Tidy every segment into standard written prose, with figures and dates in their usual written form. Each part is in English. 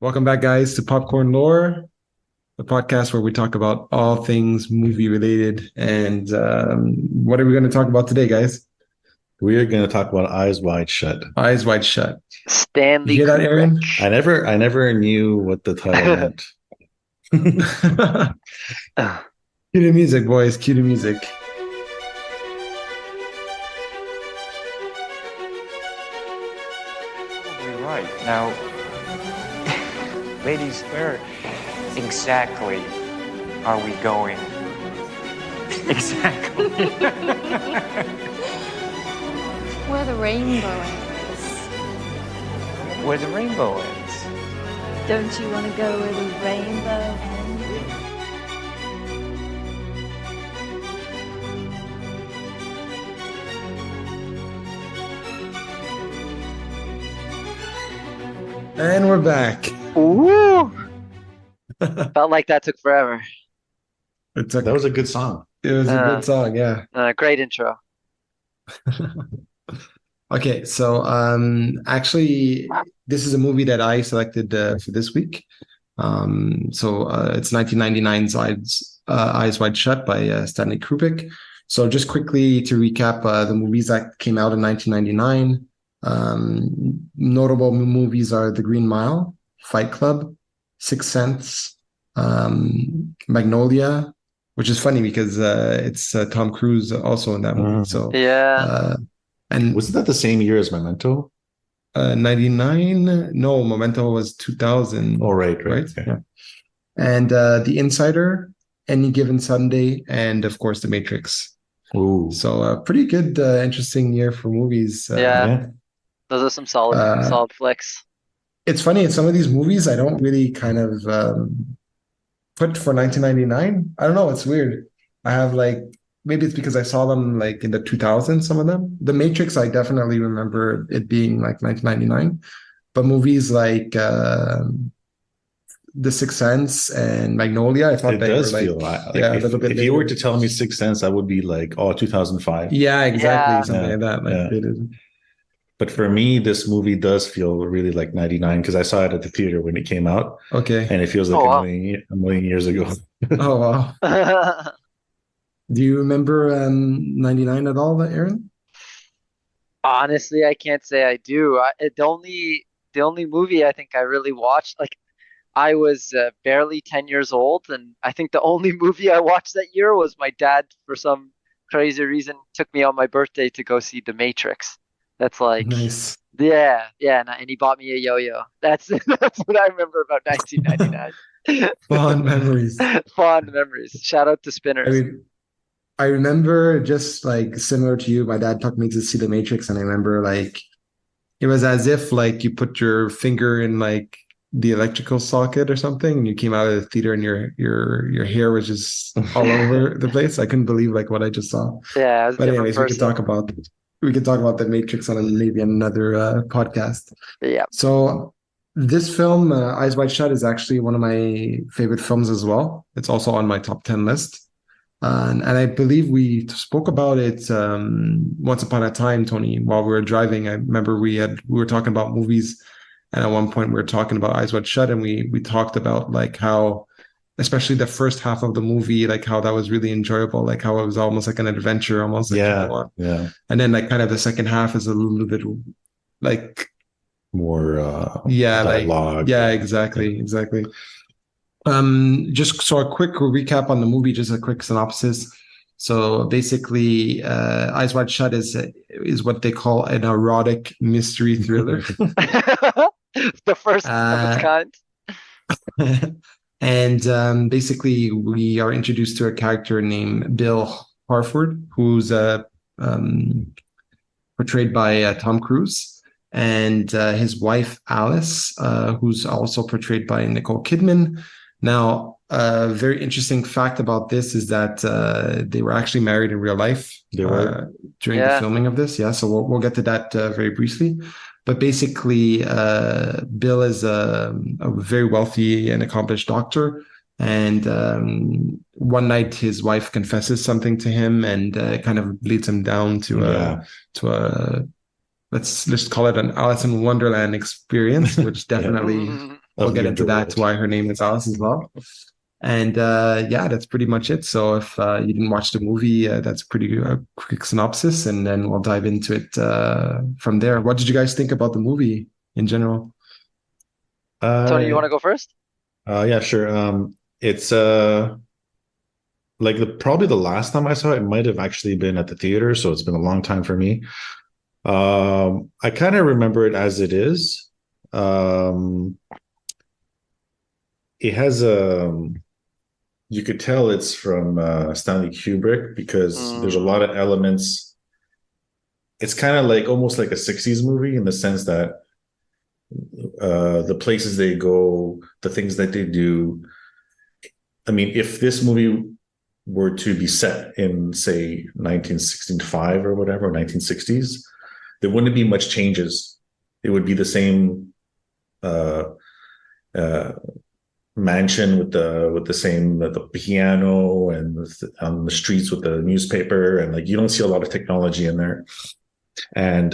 Welcome back, guys, to Popcorn Lore, the podcast where we talk about all things movie related. And what are we going to talk about today, guys? We are going to talk about Eyes Wide Shut. Eyes Wide Shut. You Stanley hear that, Kubrick. Aaron? I never knew what the title meant. Cue the music, boys. Cue the music. Probably right. Now, ladies, where exactly are we going? Exactly. Where the rainbow ends. Where the rainbow ends. Don't you want to go where the rainbow ends? And we're back. Ooh, felt like that took forever. It That was a good song. was a Uh, good song, yeah. Great intro. Okay, so actually, this is a movie that I selected for this week. It's 1999's Eyes Wide Shut by Stanley Kubrick. So just quickly to recap the movies that came out in 1999. Notable movies are The Green Mile, Fight Club, Sixth Sense, Magnolia, which is funny because it's Tom Cruise also in that movie. So Yeah. and Wasn't that the same year as Memento? 99, no, Memento was 2000, Oh, right. right? Okay. Yeah. And The Insider, Any Given Sunday, and of course The Matrix. Ooh. So a pretty good, interesting year for movies. Yeah. Yeah. Those are some solid, Uh, solid flicks. It's funny, in some of these movies, I don't really kind of put for 1999. I don't know, it's weird. I have like, maybe it's because I saw them like in the 2000s, some of them. The Matrix, I definitely remember it being like 1999. But movies like The Sixth Sense and Magnolia, I thought It they were does like, feel like yeah, a if, little bit if you were later. to tell me Sixth Sense, I would be like, oh, 2005. Yeah, exactly, Yeah. something Yeah. like that. Like Yeah. they did. But for me, this movie does feel really like 99 because I saw it at the theater when it came out Okay. and it feels like Oh, a wow. million years ago. Oh wow. Do you remember 99 at all, Aaron? Honestly, I can't say I do. The only movie I think I really watched, like I was barely 10 years old, and I think the only movie I watched that year was my dad, for some crazy reason, took me on my birthday to go see The Matrix. That's like, Nice. yeah, and he bought me a yo-yo. That's that's what I remember about 1999. Fond memories. Fond memories. Shout out to I Spinners. mean, I remember just like similar to you, my dad took me to see The Matrix, and I remember like it was as if like you put your finger in like the electrical socket or something, and you came out of the theater and your hair was just all over the place. I couldn't believe like what I just saw. Yeah, I was a But different anyways, person. we could talk about The Matrix on maybe another podcast. Yeah. So this film, Eyes Wide Shut, is actually one of my favorite films as well. It's also on my top 10 list. And I believe we spoke about it once upon a time, Tony, while we were driving. I remember we were talking about movies, and at one point we were talking about Eyes Wide Shut, and we talked about like how, especially the first half of the movie, like how that was really enjoyable, like how it was almost like an adventure, almost like Yeah. Yeah. and then like kind of the second half is a little bit like More yeah, dialogue. yeah, exactly. Just so a quick recap on the movie, just a quick synopsis. So basically, Eyes Wide Shut is what they call an erotic mystery thriller. The first of its Uh, kind. and basically, we are introduced to a character named Bill Harford, who's portrayed by Tom Cruise, and his wife Alice, who's also portrayed by Nicole Kidman. Now, a very interesting fact about this is that they were actually married in real life They were. during the Yeah. filming of this. Yeah, so we'll get to that very briefly. But basically, Bill is a very wealthy and accomplished doctor. And one night, his wife confesses something to him, and it kind of leads him down to Yeah. a let's call it an Alice in Wonderland experience, which definitely we'll of get the into that, underworld. why her name is Alice as well. And yeah, that's pretty much it. So if you didn't watch the movie, that's pretty quick synopsis, and then we'll dive into it from there. What did you guys think about the movie in general? Tony, you Uh, want to go first? yeah, sure. It's like probably the last time I saw it, it might have actually been at the theater, so it's been a long time for me. I kind of remember it as it is. Um, it has you could tell it's from Stanley Kubrick because there's a lot Mm, of elements. It's kind of like almost like a 60s movie in the sense that the places they go, the things that they do. I mean, if this movie were to be set in, say, 1965 or whatever, 1960s, there wouldn't be much changes. It would be the same uh, uh, mansion with the same the piano and on the streets with the newspaper, and like you don't see a lot of technology in there. And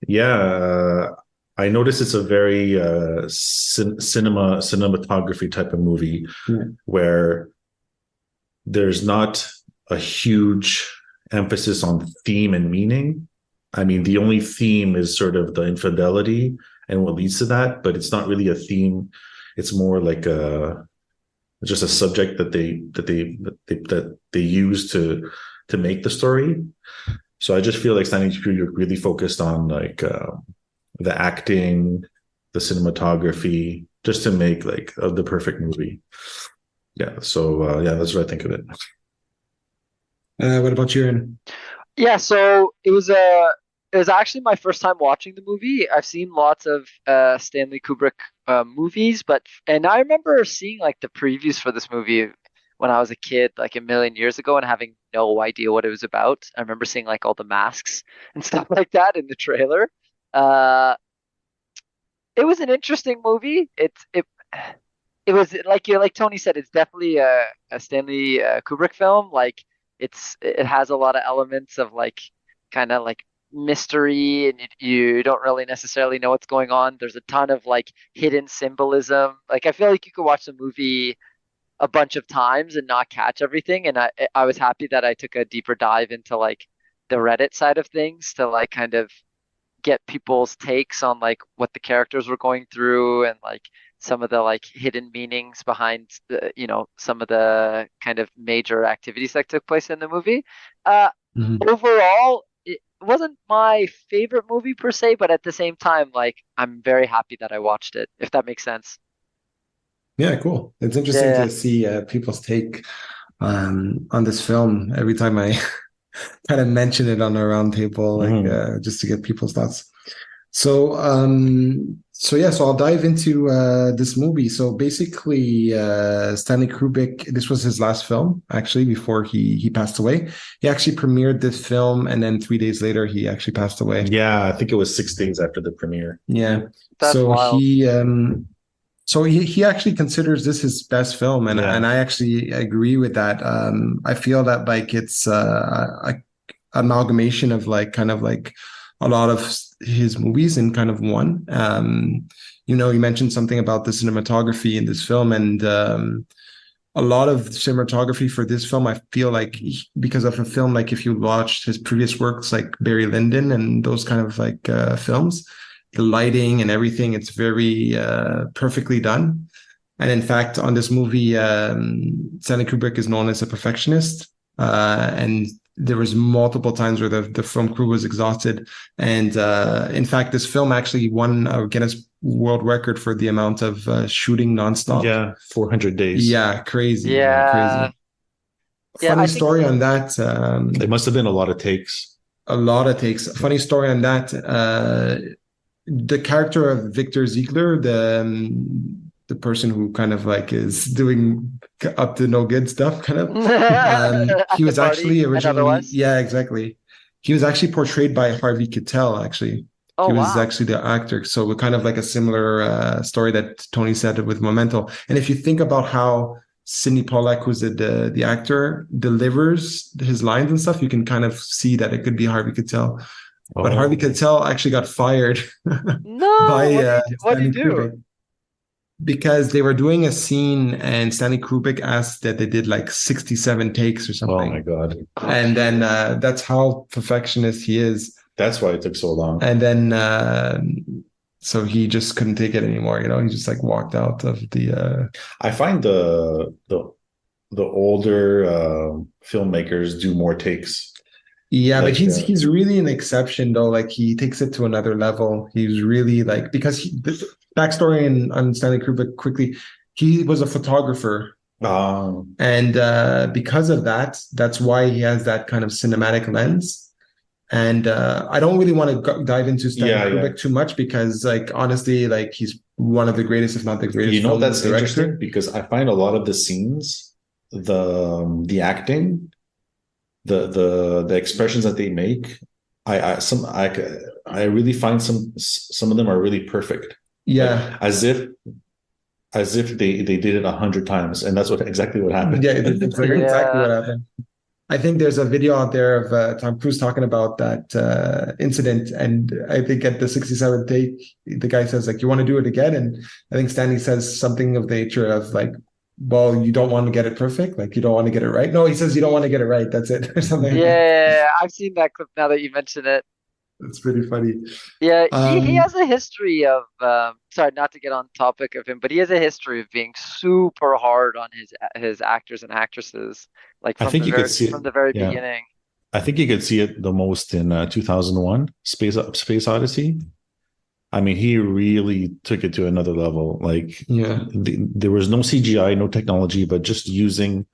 yeah, I notice it's a very cinematography type of movie Yeah. where there's not a huge emphasis on theme and meaning. I mean, the only theme is sort of the infidelity and what leads to that, but it's not really a theme. It's more like a just a subject that they use to make the story. So I just feel like Stanley Kubrick really focused on like the acting, the cinematography, just to make like the perfect movie. Yeah. So yeah, that's what I think of it. What about you, Aaron? yeah, so it was actually my first time watching the movie. I've seen lots of Stanley Kubrick movies, and I remember seeing like the previews for this movie when I was a kid, like a million years ago, and having no idea what it was about. I remember seeing like all the masks and stuff like that in the trailer. Uh, it was an interesting movie. It was like Tony said, it's definitely a Stanley Kubrick film. Like it has a lot of elements of like kind of like mystery, and you don't really necessarily know what's going on. There's a ton of like hidden symbolism. Like I feel like you could watch the movie a bunch of times and not catch everything. And I was happy that I took a deeper dive into like the Reddit side of things to like kind of get people's takes on like what the characters were going through and like some of the like hidden meanings behind some of the kind of major activities that took place in the movie. Uh, Mhm. Overall, it wasn't my favorite movie per se, but at the same time, like I'm very happy that I watched it, if that makes sense. Yeah, cool. It's interesting Yeah. to see people's take on this film every time I kind of mention it on a round table, like Mhm. just to get people's thoughts. So, so I'll dive into this movie. So basically, Stanley Kubrick, this was his last film actually before he passed away. He actually premiered this film, and then 3 days later, he actually passed away. Yeah, I think it was 6 days after the premiere. Yeah. That's So wild. he actually considers this his best film, and Yeah. I actually agree with that. I feel that like it's a amalgamation of like kind of like a lot of his movies in kind of one. You mentioned something about the cinematography in this film, and a lot of cinematography for this film, I feel like because of a film, like if you watched his previous works, like Barry Lyndon and those kind of like films, the lighting and everything, it's very perfectly done. And in fact, on this movie, Stanley Kubrick is known as a perfectionist, and there was multiple times where the film crew was exhausted. And in fact, this film actually won a Guinness World Record for the amount of shooting nonstop. Yeah, 400 days. Yeah, crazy, man, Yeah. crazy. Yeah, Funny I think story on that. It must have been a lot of takes. A lot of takes. Funny story on that. The character of Victor Ziegler, the person who kind of like is doing up to no good stuff, kind of. at He the was party actually and originally, otherwise. yeah, exactly. He was actually portrayed by Harvey Keitel. Actually, Oh he was wow. actually the actor. So kind of like a similar story that Tony said with Memento. And if you think about how Sidney Pollack, who's the actor, delivers his lines and stuff, you can kind of see that it could be Harvey Keitel. But Harvey Oh, Keitel actually got fired No, by what do you Stanley do? Kubrick because they were doing a scene and Stanley Kubrick asked that they did like 67 takes or oh my something. God. Oh And then Jesus. that's how perfectionist he is. That's why it took so long. And then so he just couldn't take it anymore, he just like walked out of the I find the older filmmakers do more takes. yeah, but Like he's really an exception though. Like he takes it to another level. He's really like because the backstory on Stanley Kubrick quickly, he was a photographer. And because of that, that's why he has that kind of cinematic lens. And I don't really want to dive into Stanley yeah, yeah. Kubrick too much because, like, honestly, like he's one of the greatest, if not the You greatest, know film that's interesting director. because I find a lot of the scenes, the acting, the expressions that they make, I really find some of them are really perfect. Like Yeah, as if they did it 100 times, and that's exactly what happened. yeah, it's like exactly what Yeah. happened. I think there's a video out there of Tom Cruise talking about that incident, and I think at the 67th take, the guy says like, "You want to do it again?" And I think Stanley says something of the nature of like, "Well, you don't want to get it perfect, like you don't want to get it right." No, he says you don't want to get it right. That's it, or something like that. Yeah, I've seen that clip now that you mention it. It's pretty funny. Yeah, he Um, has a history of sorry, not to get on topic of him, but he has a history of being super hard on his actors and actresses, like I from think the you could very see from it. the very Yeah, beginning. I think you could see it the most in 2001, Space Odyssey. I mean, he really took it to another level. Like yeah. there was no CGI, no technology, but just using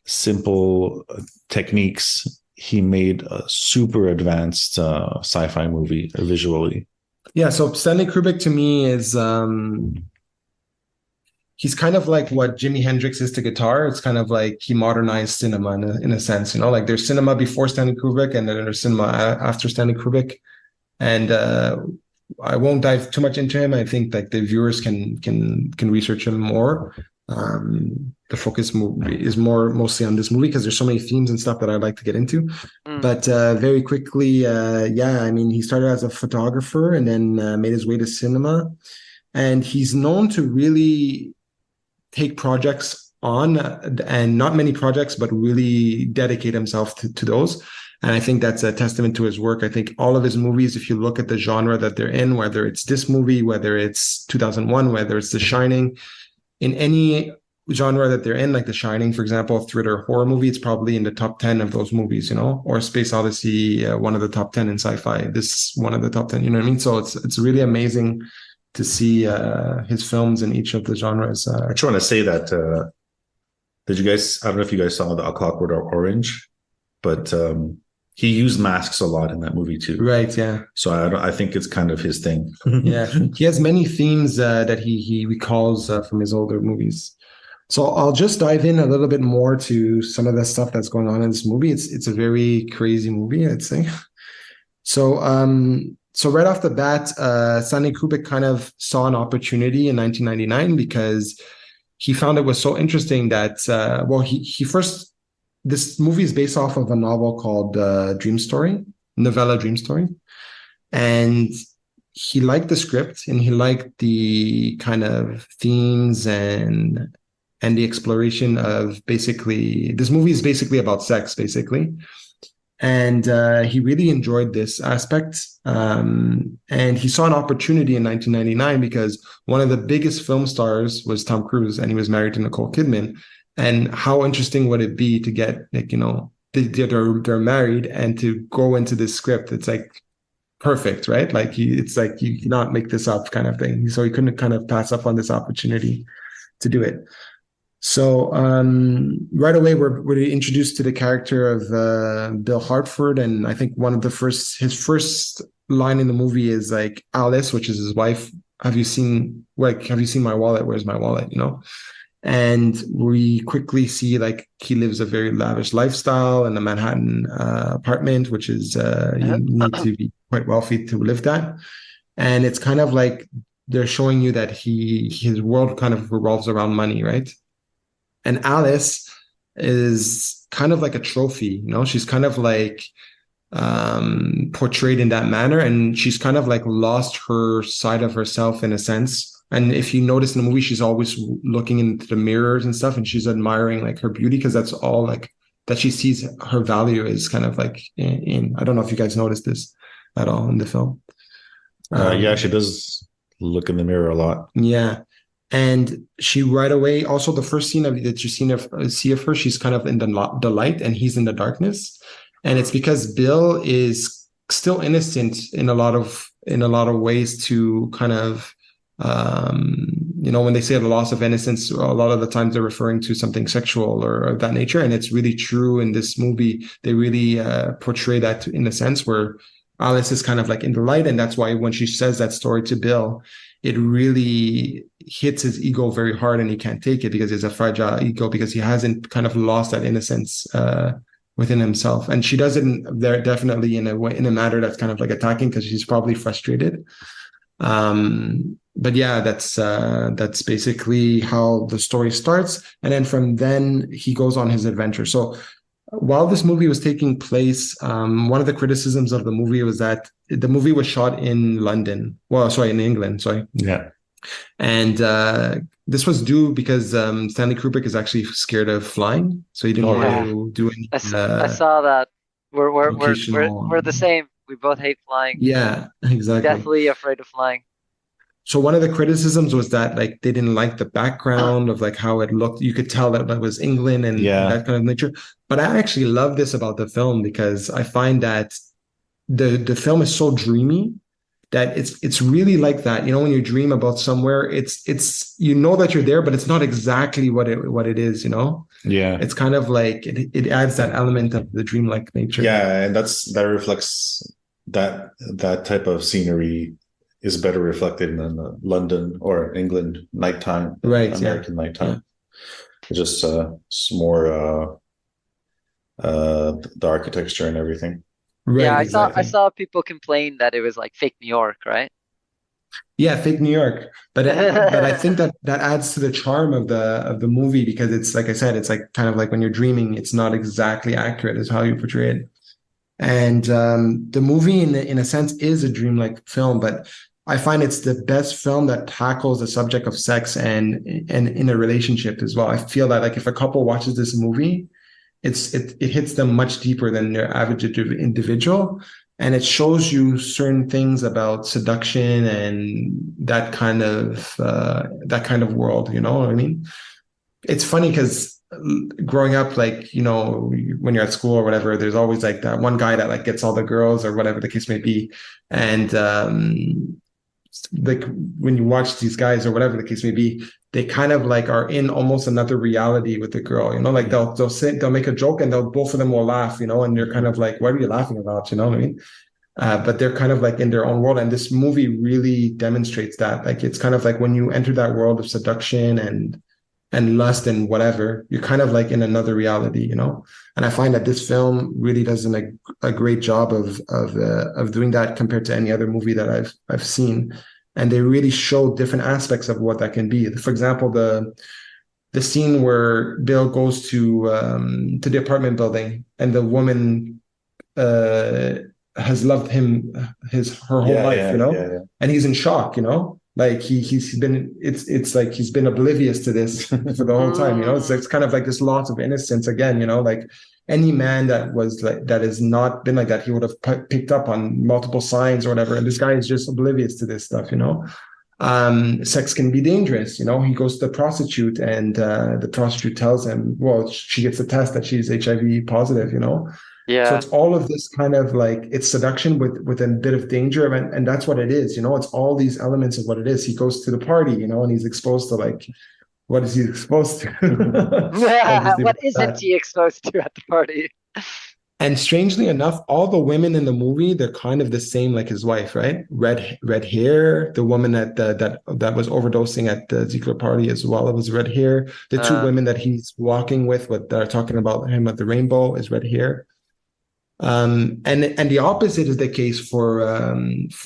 simple techniques, he made a super advanced sci-fi movie visually. Yeah, so Stanley Kubrick to me is he's kind of like what Jimi Hendrix is to guitar. It's kind of like he modernized cinema in a sense, like there's cinema before Stanley Kubrick and then there's cinema after Stanley Kubrick. And I won't dive too much into him. I think like the viewers can research him more. The focus is more mostly on this movie because there's so many themes and stuff that I'd like to get into. Mm. But very quickly, yeah, I mean, he started as a photographer and then made his way to cinema. And he's known to really take projects on and not many projects, but really dedicate himself to those. And I think that's a testament to his work. I think all of his movies, if you look at the genre that they're in, whether it's this movie, whether it's 2001, whether it's The Shining, in any genre that they're in, like The Shining, for example, thriller horror movie, it's probably in the top 10 of those movies, or Space Odyssey, one of the top 10 in sci-fi, this one of the top 10, you know what I mean? So it's really amazing to see his films in each of the genres. I just want to say that did you guys? I don't know if you guys saw the A Clockwork Orange, but he used masks a lot in that movie too. Right, yeah. So I think it's kind of his thing. Yeah, he has many themes that he recalls from his older movies. So I'll just dive in a little bit more to some of the stuff that's going on in this movie. It's a very crazy movie, I'd say. So right off the bat, Stanley Kubrick kind of saw an opportunity in 1999 because he found it was so interesting that he first this movie is based off of a novel called Dream Story, novella Dream Story, and he liked the script and he liked the kind of themes and the exploration of basically this movie is basically about sex, basically. And he really enjoyed this aspect. And he saw an opportunity in 1999 because one of the biggest film stars was Tom Cruise and he was married to Nicole Kidman. And how interesting would it be to get, like, they're married and to go into this script? It's like perfect, right? Like it's like you cannot make this up kind of thing. So he couldn't kind of pass up on this opportunity to do it. So right away we're introduced to the character of Bill Hartford, and I think one of his first line in the movie is like, Alice, which is his wife. Have you seen my wallet? Where's my wallet? And we quickly see like he lives a very lavish lifestyle in a Manhattan apartment, which is you need to be quite wealthy to live that. And it's kind of like they're showing you that his world kind of revolves around money, right? And Alice is kind of like a trophy, she's kind of like portrayed in that manner, and she's kind of like lost her side of herself in a sense. And if you notice in the movie, she's always looking into the mirrors and stuff, and she's admiring like her beauty because that's all like that she sees her value is kind of like in. I don't know if you guys noticed this at all in the film. Yeah, she does look in the mirror a lot. Yeah. And she right away, also the first scene that you see of her, she's kind of in the light and he's in the darkness. And it's because Bill is still innocent in a lot of ways to kind of, when they say the loss of innocence, a lot of the times they're referring to something sexual or of that nature. And it's really true in this movie. They really portray that in a sense where Alice is kind of like in the light. And that's why when she says that story to Bill, it really hits his ego very hard and he can't take it because it's a fragile ego because he hasn't kind of lost that innocence within himself. And she does it definitely in a manner that's kind of like attacking because she's probably frustrated. But yeah, that's basically how the story starts. And then from then he goes on his adventure. So while this movie was taking place, one of the criticisms of the movie was that the movie was shot in London. Well, sorry, in England. Sorry. Yeah. And this was due because Stanley Kubrick is actually scared of flying, so he didn't want to do any. I saw that. We're Locational- the same. We both hate flying. Yeah, exactly. Deathly afraid of flying. So one of the criticisms was that like they didn't like the background of like how it looked. You could tell that it was England and that kind of nature. But I actually love this about the film because I find that the film is so dreamy that it's really like that. You know, when you dream about somewhere, it's you know that you're there, but it's not exactly what it is, you know? Yeah. It's kind of like it adds that element of the dreamlike nature. Yeah, and that reflects that type of scenery is better reflected in the London or England nighttime, right? American nighttime. It's just it's more the architecture and everything. Right, yeah, exactly. I saw people complain that it was like fake New York, right? Yeah, fake New York. But I think that adds to the charm of the movie because it's like I said, it's like kind of like when you're dreaming, it's not exactly accurate as how you portray it. And the movie, in a sense, is a dreamlike film, but I find it's the best film that tackles the subject of sex and in a relationship as well. I feel that like if a couple watches this movie, it hits them much deeper than their average individual, and it shows you certain things about seduction and that kind of world. You know what I mean? It's funny because growing up, like, you know, when you're at school or whatever, there's always like that one guy that like gets all the girls or whatever the case may be. And like when you watch these guys or whatever the case may be, they kind of like are in almost another reality with the girl, you know, like they'll make a joke and both of them will laugh, you know, and you're kind of like, what are you laughing about? You know what I mean? But they're kind of like in their own world. And this movie really demonstrates that. Like, it's kind of like when you enter that world of seduction and lust and whatever, you're kind of like in another reality, you know? And I find that this film really does a great job of doing that compared to any other movie that I've seen. And they really show different aspects of what that can be. For example, the scene where Bill goes to the apartment building and the woman has loved him her whole life, you know, and he's in shock, you know. Like he's been, it's like he's been oblivious to this for the whole time, you know. It's kind of like this loss of innocence again, you know. Like any man that was like that has not been like that, he would have picked up on multiple signs or whatever. And this guy is just oblivious to this stuff, you know. Sex can be dangerous, you know. He goes to the prostitute, and the prostitute tells him, well, she gets a test that she's HIV positive, you know. Yeah. So it's all of this kind of like, it's seduction with a bit of danger, and that's what it is, you know. It's all these elements of what it is. He goes to the party, you know, and he's exposed to like, what is he exposed to? What isn't he exposed to at the party? And strangely enough, all the women in the movie, they're kind of the same like his wife, right? Red hair. The woman that was overdosing at the Ziegler party as well, it was red hair. The two women that he's walking with, that are talking about him at the rainbow, is red hair. And the opposite is the case for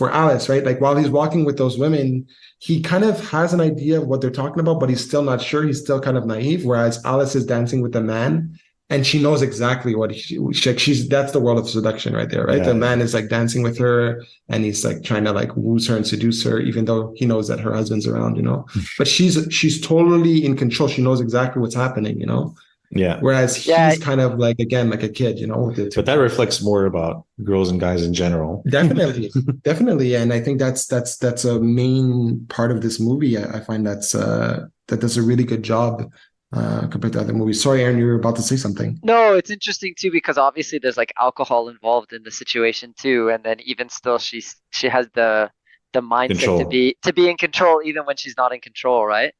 Alice, right? Like while he's walking with those women, he kind of has an idea of what they're talking about, but he's still not sure. He's still kind of naive. Whereas Alice is dancing with a man, and she knows exactly what she's that's the world of seduction right there, right? Yeah. The man is like dancing with her and he's like trying to like woo her and seduce her, even though he knows that her husband's around, but she's totally in control. She knows exactly what's happening, Yeah. whereas Yeah, he's kind of like, again, like a kid, But that reflects more about girls and guys in general. Definitely, definitely, and I think that's a main part of this movie. I find that does a really good job compared to other movies. Sorry, Aaron, you were about to say something. no, it's interesting too because obviously there's like alcohol involved in the situation too, and then even still she has the mindset Control. to be in control even when she's not in control, right?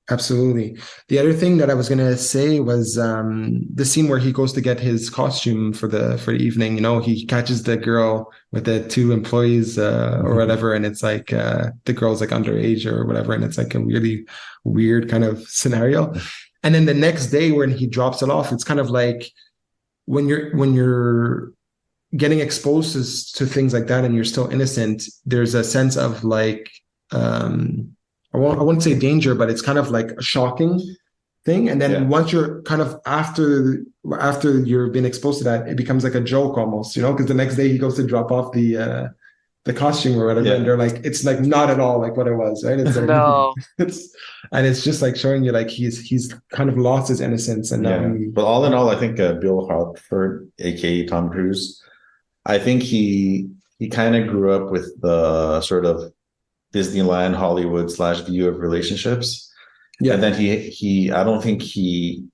Absolutely. The other thing that I was gonna say was the scene where he goes to get his costume for the evening. He catches the girl with the two employees or whatever, and it's like the girl's like underage or whatever, and it's like a really weird kind of scenario. And then the next day when he drops it off, it's kind of like when you're getting exposed to things like that and you're still innocent, there's a sense of like I won't say danger, but it's kind of like a shocking thing. And then once you're kind of after you've been exposed to that, it becomes like a joke almost, because the next day he goes to drop off the costume or whatever, and they're like, it's like not at all like what it was, right? It's like No. it's just like showing you like he's kind of lost his innocence, and But all in all, I think Bill Hartford, aka Tom Cruise, I think he kind of grew up with the sort of Disneyland Hollywood / view of relationships. Yeah. And then he I don't think he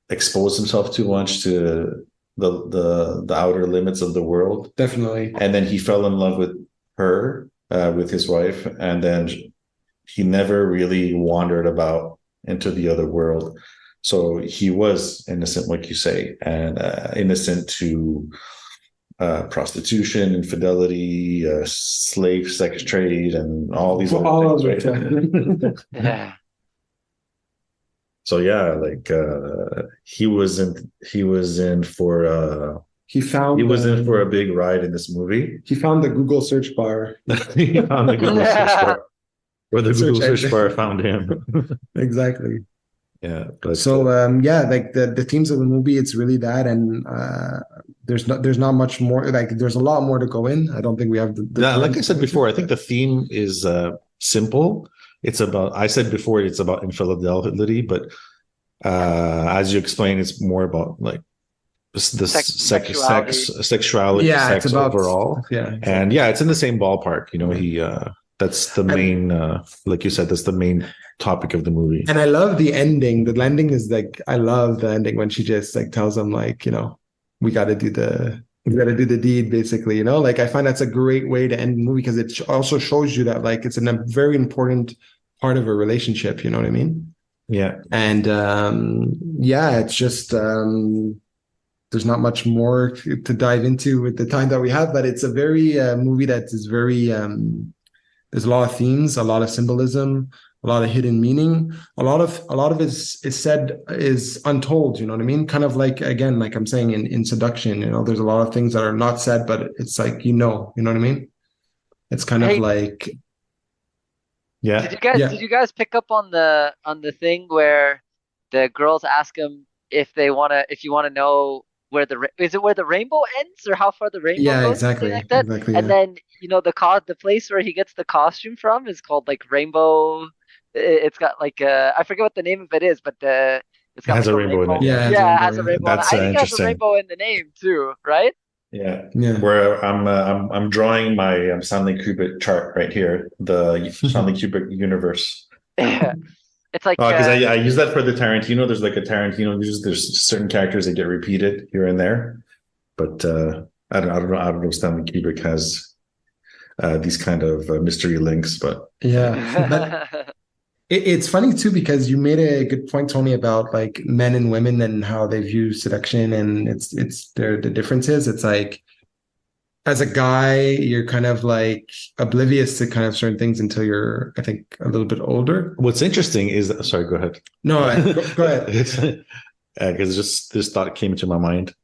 exposed himself too much to the outer limits of the world. Definitely. And then he fell in love with her, with his wife, and then he never really wandered about into the other world. So he was innocent, like you say, and innocent to prostitution, infidelity, slave sex trade, and all these other things. Right? Yeah. So yeah, like he was in for a big ride in this movie. He found the Google search bar. He found the Google search bar, or the Google search bar found him. Exactly. Yeah. But, so like the themes of the movie, it's really that, and there's not much more. Like there's a lot more to go in. I don't think we have like I said before, I think the theme is simple. I said before, it's about infidelity, but as you explained, it's more about like sexuality, sex about, overall. Yeah. Exactly. And it's in the same ballpark. That's the main, like you said, that's the main topic of the movie. And I love the ending. The ending is like, I love the ending when she just like tells him like, we got to do the deed, basically, like I find that's a great way to end the movie because it also shows you that like it's a very important part of a relationship. You know what I mean? Yeah. And it's just there's not much more to dive into with the time that we have, but it's a very movie that is very there's a lot of themes, a lot of symbolism, a lot of hidden meaning. A lot of it is untold, you know what I mean? Kind of like, again, like I'm saying in seduction, there's a lot of things that are not said, but it's like, you know what I mean? It's kind of like, yeah. Did you guys pick up on the thing where the girls ask him if you want to know where the rainbow ends or how far the rainbow goes? Exactly. Like that? Exactly. And then, the place where he gets the costume from is called like Rainbow. It's got like I forget what the name of it is, but it's got has like a rainbow in it. It has a rainbow. That's I think it has a rainbow in the name too, right? Yeah. Where I'm drawing my Stanley Kubrick chart right here, the Stanley Kubrick universe. Yeah. It's like because I use that for the Tarantino. There's like a Tarantino. There's certain characters that get repeated here and there, but I don't know. Stanley Kubrick has these kind of mystery links, but but it's funny too because you made a good point, Tony, about like men and women and how they view seduction, and the differences. It's like, as a guy, you're kind of like oblivious to kind of certain things until you're, I think, a little bit older. What's interesting is, sorry, go ahead. No, go ahead. Because just this thought came into my mind.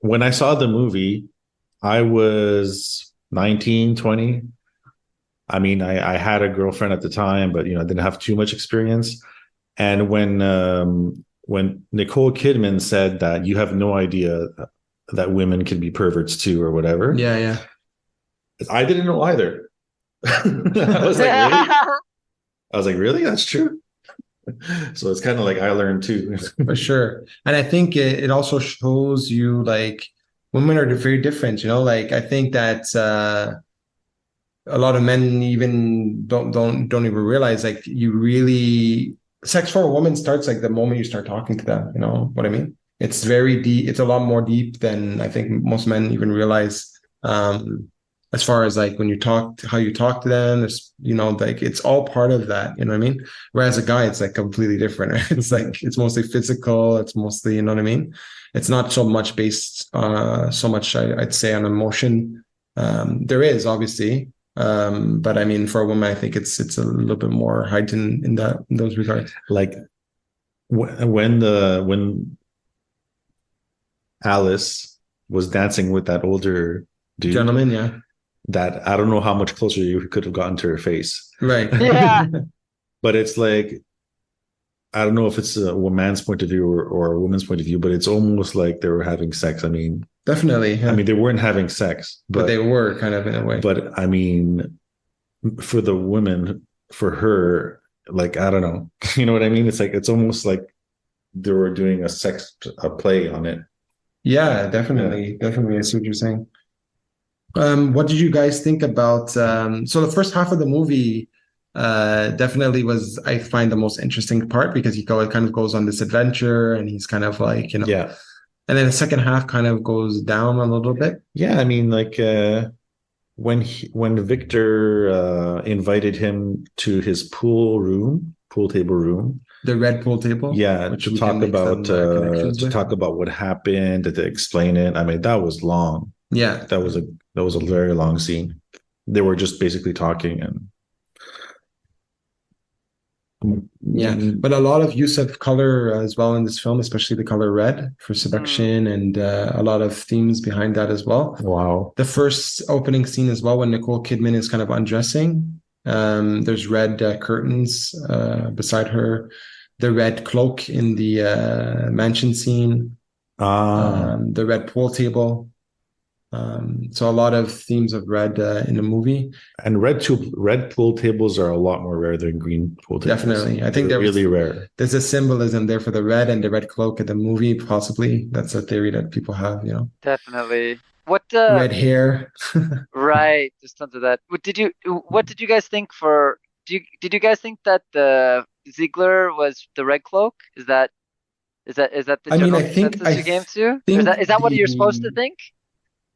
When I saw the movie, I was 19, 20. I mean, I had a girlfriend at the time, but I didn't have too much experience. And when when Nicole Kidman said that you have no idea that women can be perverts too, or whatever. Yeah, yeah. I didn't know either. I was like, really? I was like, really? That's true. So it's kind of like I learned too. For sure. And I think it also shows you like women are very different, you know, like I think that a lot of men even don't even realize like you really sex for a woman starts like the moment you start talking to them, you know what I mean? It's very deep, it's a lot more deep than I think most men even realize. As far as like when you talk, how you talk to them, it's, you know, like it's all part of that, you know what I mean? Whereas a guy, it's like completely different. Right? It's like it's mostly physical, it's mostly, you know what I mean? It's not so much based so much I'd say on emotion. There is obviously, but I mean, for a woman, I think it's a little bit more heightened in those regards. Like when Alice was dancing with that older dude, Gentlemen, yeah, that I don't know how much closer you could have gotten to her face. right. Yeah. But it's like, I don't know if it's a man's point of view or a woman's point of view, but it's almost like they were having sex. I mean, Definitely. Yeah. I mean, they weren't having sex, but they were kind of in a way. But I mean, for the women, for her, like, I don't know, you know what I mean? It's like, it's almost like they were doing a play on it. Yeah, definitely. Definitely. I see what you're saying. What did you guys think about so the first half of the movie definitely was, I find, the most interesting part because kind of goes on this adventure and he's kind of like, you know, Yeah. And then the second half kind of goes down a little bit. Yeah, I mean, like when Victor invited him to his pool table room, The red pool table. yeah, which to we talk can make some, about connections to with. talk about what happened, to explain it. I mean, that was long. Yeah. That was a very long scene. They were just basically talking and Yeah, but a lot of use of color as well in this film, especially the color red for seduction, and a lot of themes behind that as well. Wow. The first opening scene as well, when Nicole Kidman is kind of undressing, there's red curtains beside her, the red cloak in the mansion scene, the red pool table. So a lot of themes of red in the movie. And red pool tables are a lot more rare than green pool tables. Definitely. I think they're really rare. There's a symbolism there for the red and the red cloak in the movie, possibly. That's a theory that people have, you know. Definitely. What Red hair. right, just tons of that. What did you guys think for did you guys think that the Ziegler was the red cloak? Is that the I mean, general consensus you came to? Or is that what you're supposed to think?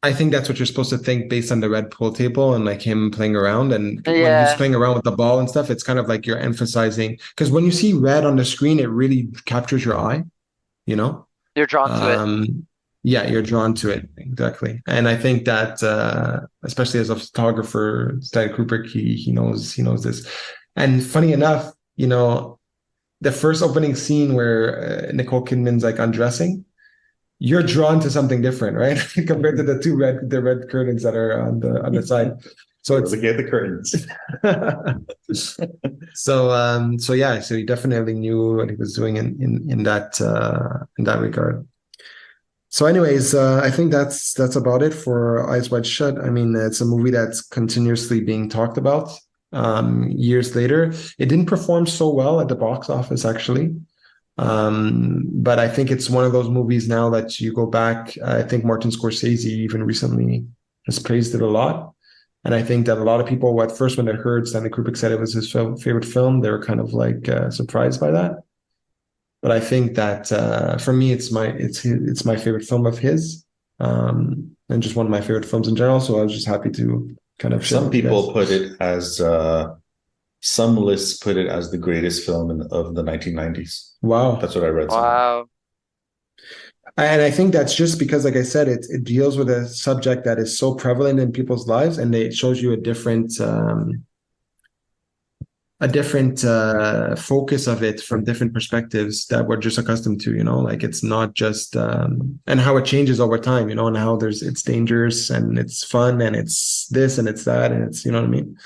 I think that's what you're supposed to think based on the red pool table and like him playing around. And when he's Yeah, playing around with the ball and stuff, it's kind of like you're emphasizing, because when you see red on the screen, it really captures your eye, you know? you're drawn to it. Yeah, you're drawn to it. Exactly. And I think that especially as a photographer, Stanley Kubrick, he knows this. And funny enough, you know, the first opening scene where Nicole Kidman's like undressing, you're drawn to something different, right? Compared to the red curtains that are on the side. So it's Look at the curtains. so yeah, so he definitely knew what he was doing in that regard. So anyways, I think that's about it for Eyes Wide Shut. I mean, it's a movie that's continuously being talked about years later. It didn't perform so well at the box office, actually. But I think it's one of those movies now that you go back. I think Martin Scorsese even recently has praised it a lot. And I think that a lot of people, at first, when they heard Stanley Kubrick said it was his favorite film, they were kind of like surprised by that. But I think that for me, it's my favorite film of his, and just one of my favorite films in general. So I was just happy to kind of. Some people put it as some lists put it as the greatest film of the 1990s. Wow, that's what I read. Wow. And I think that's just because, like I said, it deals with a subject that is so prevalent in people's lives, and it shows you a different focus of it from different perspectives that we're just accustomed to, you know, like it's not just and how it changes over time, you know, and how it's dangerous and it's fun and it's this and it's that and it's, you know what I mean?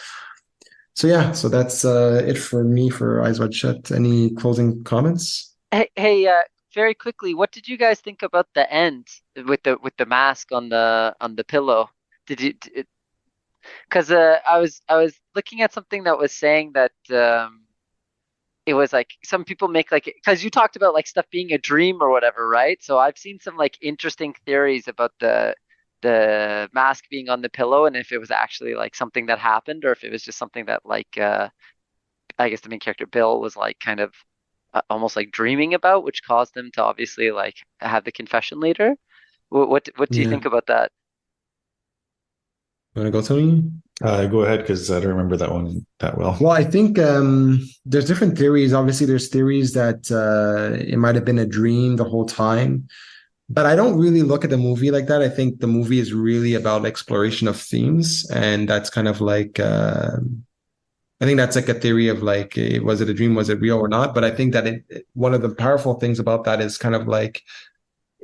So yeah, so that's it for me for Eyes Wide Shut. Any closing comments? Hey, very quickly, what did you guys think about the end with the mask on the pillow? Did you? Because I was looking at something that was saying that it was like some people make like because you talked about like stuff being a dream or whatever, right? So I've seen some like interesting theories about the mask being on the pillow and if it was actually like something that happened or if it was just something that like I guess the main character Bill was like kind of almost like dreaming about, which caused him to obviously like have the confession later. What do you Yeah. think about that? You want to go to me? Go ahead because I don't remember that one that well. Well, I think there's different theories. Obviously, there's theories that it might have been a dream the whole time, but I don't really look at the movie like that. I think the movie is really about exploration of themes, and that's kind of like I think that's like a theory of like, was it a dream? Was it real or not? But I think that one of the powerful things about that is kind of like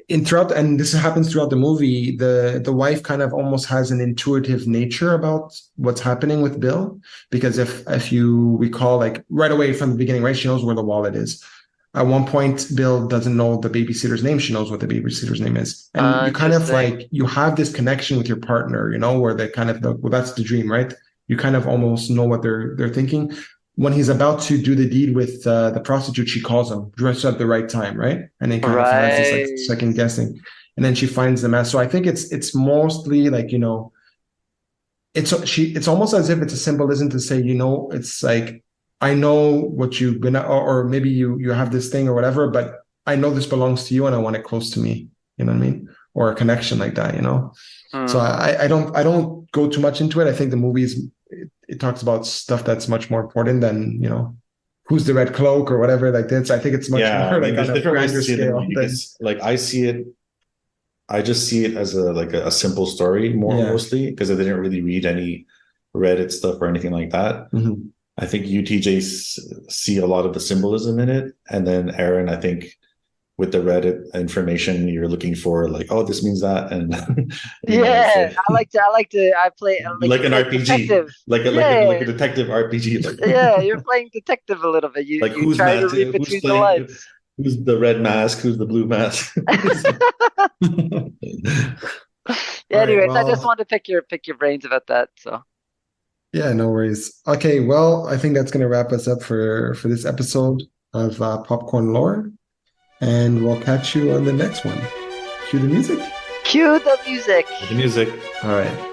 in throughout, and this happens throughout the movie, the wife kind of almost has an intuitive nature about what's happening with Bill, because if you recall, like right away from the beginning, right, she knows where the wallet is. At one point, Bill doesn't know the babysitter's name. She knows what the babysitter's name is, and you kind of Interesting. like you have this connection with your partner, where they kind of well, that's the dream, right? You kind of almost know what they're thinking. When he's about to do the deed with the prostitute, she calls him dressed at the right time, right? And then kind of has this like Right. second guessing, and then she finds the mask. So I think it's mostly like it's almost as if it's a symbolism to say it's like I know what you've been or maybe you have this thing or whatever, but I know this belongs to you and I want it close to me. You know what I mean? Or a connection like that. So Hmm. I don't go too much into it. I think the movies it talks about stuff that's much more important than who's the red cloak or whatever like this. I think it's much Yeah, I more mean, like there's on a different ways to grander see the scale movie than because, like, I just see it as a simple story yeah. mostly because I didn't really read any Reddit stuff or anything like that. Mhm. I think UTJ see a lot of the symbolism in it, and then Aaron, I think with the Reddit information, you're looking for like, oh, this means that, and so Yeah, I play like like you're an playing RPG, detective. like a like a like Yeah, a detective RPG, like yeah, you're playing detective a little bit. You like you try to read who's between the playing, lines. who's the red mask, who's the blue mask. All right. Anyways, I just Well, wanted to pick your brains about that. So yeah, no worries. Okay, well, I think that's gonna wrap us up for this episode of Popcorn Lore, and we'll catch you on the next one. Cue the music. cue the music. The music. All right.